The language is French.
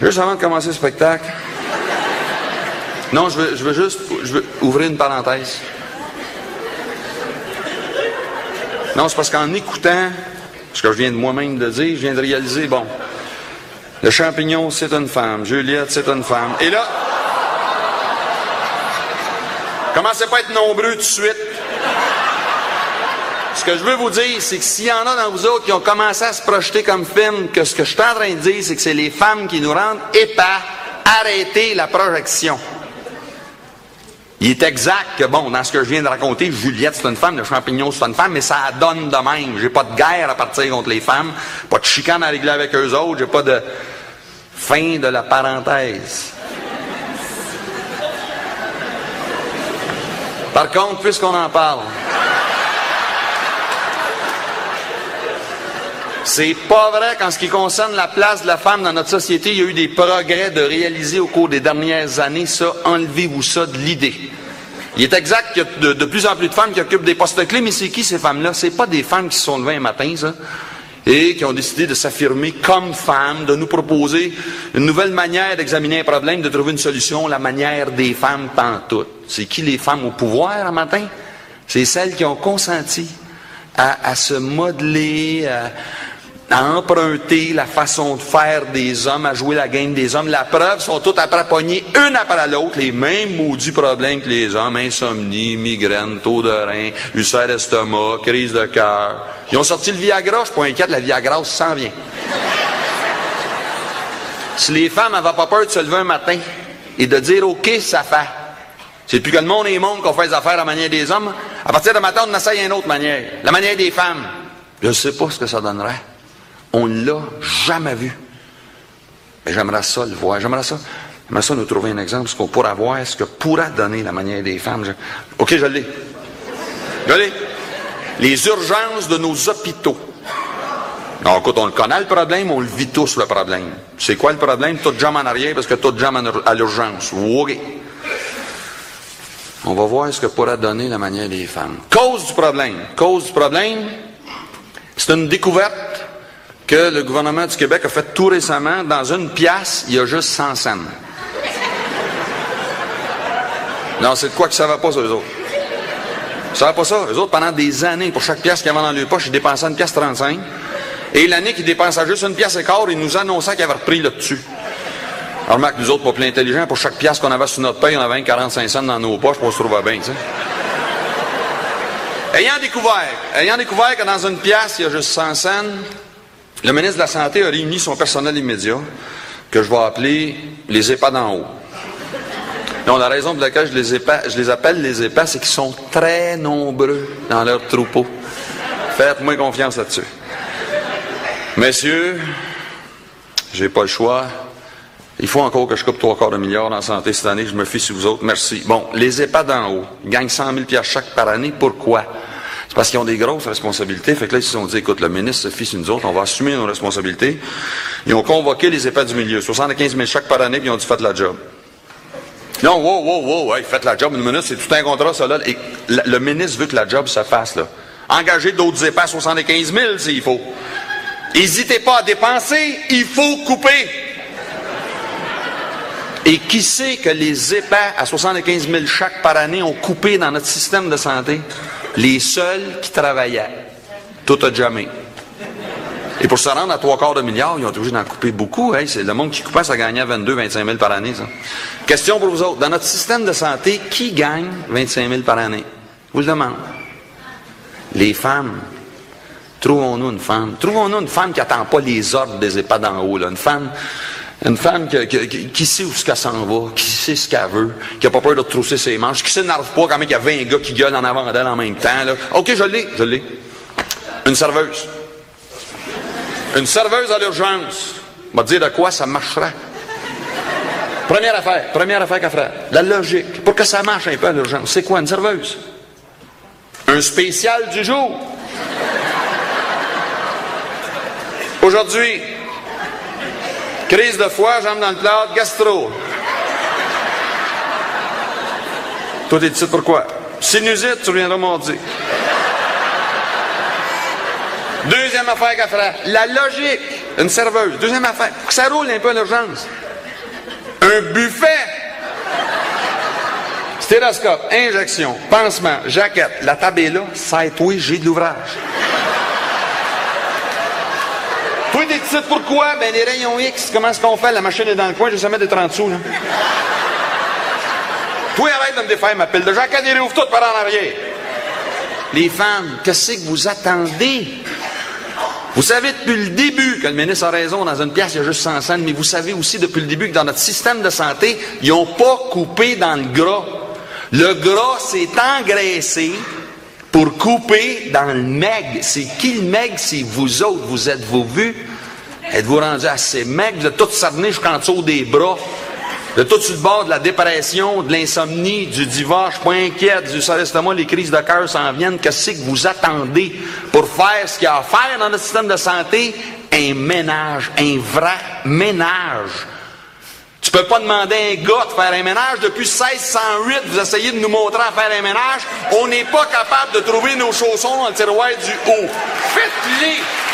Juste avant de commencer le spectacle. Non, je veux ouvrir une parenthèse. Non, c'est parce qu'en écoutant, ce que je viens de moi-même de dire, je viens de réaliser, bon, le champignon, c'est une femme, Juliette, c'est une femme. Et là, commencez pas à être nombreux tout de suite. Ce que je veux vous dire, c'est que s'il y en a dans vous autres qui ont commencé à se projeter comme film, que ce que je suis en train de dire, c'est que c'est les femmes qui nous rendent épais, arrêtez la projection. Il est exact que, bon, dans ce que je viens de raconter, Juliette, c'est une femme, le champignon, c'est une femme, mais ça donne de même. J'ai pas de guerre à partir contre les femmes, pas de chicane à régler avec eux autres, j'ai pas de fin de la parenthèse. Par contre, puisqu'on en parle, c'est pas vrai qu'en ce qui concerne la place de la femme dans notre société, il y a eu des progrès de réaliser au cours des dernières années. Ça, enlevez-vous ça de l'idée. Il est exact qu'il y a de plus en plus de femmes qui occupent des postes clés, mais c'est qui ces femmes-là? C'est pas des femmes qui se sont levées un matin, ça, et qui ont décidé de s'affirmer comme femmes, de nous proposer une nouvelle manière d'examiner un problème, de trouver une solution, la manière des femmes pantoute. C'est qui les femmes au pouvoir un matin? C'est celles qui ont consenti à se modeler, à emprunter la façon de faire des hommes, à jouer la game des hommes. La preuve, sont toutes après pognées, une après l'autre, les mêmes maudits problèmes que les hommes, insomnie, migraine, taux de rein, ulcère d'estomac, crise de cœur. Ils ont sorti le Viagra, je suis pas inquiète, la Viagra s'en vient. Si les femmes n'avaient pas peur de se lever un matin et de dire « OK, ça fait », c'est plus que le monde et les mondes qu'on fait les affaires à la manière des hommes, à partir de matin, on essaye une autre manière, la manière des femmes. Je ne sais pas ce que ça donnerait. On ne l'a jamais vu. Mais j'aimerais ça le voir. J'aimerais ça nous trouver un exemple, ce qu'on pourra voir, ce que pourra donner la manière des femmes. OK, je l'ai. Je l'ai. Les urgences de nos hôpitaux. Non, écoute, on le connaît le problème, on le vit tous le problème. C'est quoi le problème? Tout de jambes en arrière parce que tout de jambes à l'urgence. OK. On va voir ce que pourra donner la manière des femmes. Cause du problème. Cause du problème, c'est une découverte que le gouvernement du Québec a fait tout récemment. Dans une pièce, il y a juste 100 cents. Non, c'est de quoi qu'ils ne savaient pas, ça, eux autres. Ils ne savaient pas ça. Eux autres, pendant des années, pour chaque pièce qu'ils avaient dans leur poche, ils dépensaient une pièce 35. Et l'année qu'ils dépensaient juste une pièce et quart, ils nous annonçaient qu'ils avaient repris là-dessus. Alors, remarque, nous autres, pas plus intelligents, pour chaque pièce qu'on avait sur notre paye, on avait 45 cents dans nos poches pour se trouver bien, tu sais. Ayant découvert que dans une pièce, il y a juste 100 cents, le ministre de la Santé a réuni son personnel immédiat, que je vais appeler les EHPAD en haut. Non, la raison pour laquelle je les appelle les EHPAD, c'est qu'ils sont très nombreux dans leur troupeau. Faites-moi confiance là-dessus. Messieurs, j'ai pas le choix. Il faut encore que je coupe 3/4 de milliard dans la santé cette année. Je me fie sur vous autres. Merci. Bon, les EHPAD en haut, ils gagnent 100 000 $ chaque par année. Pourquoi? C'est parce qu'ils ont des grosses responsabilités. Fait que là, ils se sont dit, écoute, le ministre se fie sur nous autres, on va assumer nos responsabilités. Ils ont convoqué les EHPAD du milieu, 75 000 chaque par année, puis ils ont dit, faites la job. Non, wow, hey, faites la job, une minute, c'est tout un contrat, ça, là. Et le ministre veut que la job se fasse, là. Engagez d'autres EHPAD à 75 000, s'il faut. N'hésitez pas à dépenser, il faut couper. Et qui sait que les EHPAD à 75 000 chaque par année ont coupé dans notre système de santé? Les seuls qui travaillaient. Tout a jamais. Et pour se rendre à 3/4 de milliard, ils ont été obligés d'en couper beaucoup. Hey, c'est le monde qui coupait, ça gagnait 22-25 000 par année, ça. Question pour vous autres. Dans notre système de santé, qui gagne 25 000 par année? Je vous le demande. Les femmes. Trouvons-nous une femme. Trouvons-nous une femme qui n'attend pas les ordres des EHPAD en haut, là. Une femme qui sait où ce qu'elle s'en va, qui sait ce qu'elle veut, qui n'a pas peur de trousser ses manches, qui s'énerve pas quand même qu'il y a 20 gars qui gueulent en avant d'elle en même temps. Là. OK, je l'ai. Une serveuse. Une serveuse à l'urgence. On va te dire de quoi ça marchera. Première affaire qu'elle fera. La logique. Pour que ça marche un peu à l'urgence. C'est quoi une serveuse? Un spécial du jour. Aujourd'hui, crise de foie, jambe dans le plâtre, gastro. Toi, t'es ici pourquoi? Sinusite, tu reviendras mardi. Deuxième affaire qu'elle fera, la logique. Une serveuse. Deuxième affaire, pour que ça roule un peu à l'urgence. Un buffet. Stéthoscope, injection, pansement, jaquette. La table est là. Ça et toi, j'ai de l'ouvrage. Toi, des titres, pourquoi? Ben, les rayons X, comment est-ce qu'on fait? La machine est dans le coin, je vais mettre des 30 sous, là. Toi, arrête de me défaire ma pile de jaquette et réouvre tout par en arrière. Les femmes, qu'est-ce que vous attendez? Vous savez depuis le début que le ministre a raison, dans une pièce, il y a juste 100 cents, mais vous savez aussi depuis le début que dans notre système de santé, ils n'ont pas coupé dans le gras. Le gras s'est engraissé pour couper dans le maigre. C'est qui le maigre? C'est vous autres. Vous êtes-vous vus? Êtes-vous rendus assez maigre? Vous êtes tous sarnés jusqu'en dessous des bras. Vous êtes tous sur le bord de la dépression, de l'insomnie, du divorce, pas inquiète, du l'estomac, les crises de cœur s'en viennent. Qu'est-ce que vous attendez pour faire ce qu'il y a à faire dans notre système de santé? Un ménage, un vrai ménage. Tu peux pas demander à un gars de faire un ménage. Depuis 1608, vous essayez de nous montrer à faire un ménage. On n'est pas capable de trouver nos chaussons dans le tiroir du haut. Faites-les!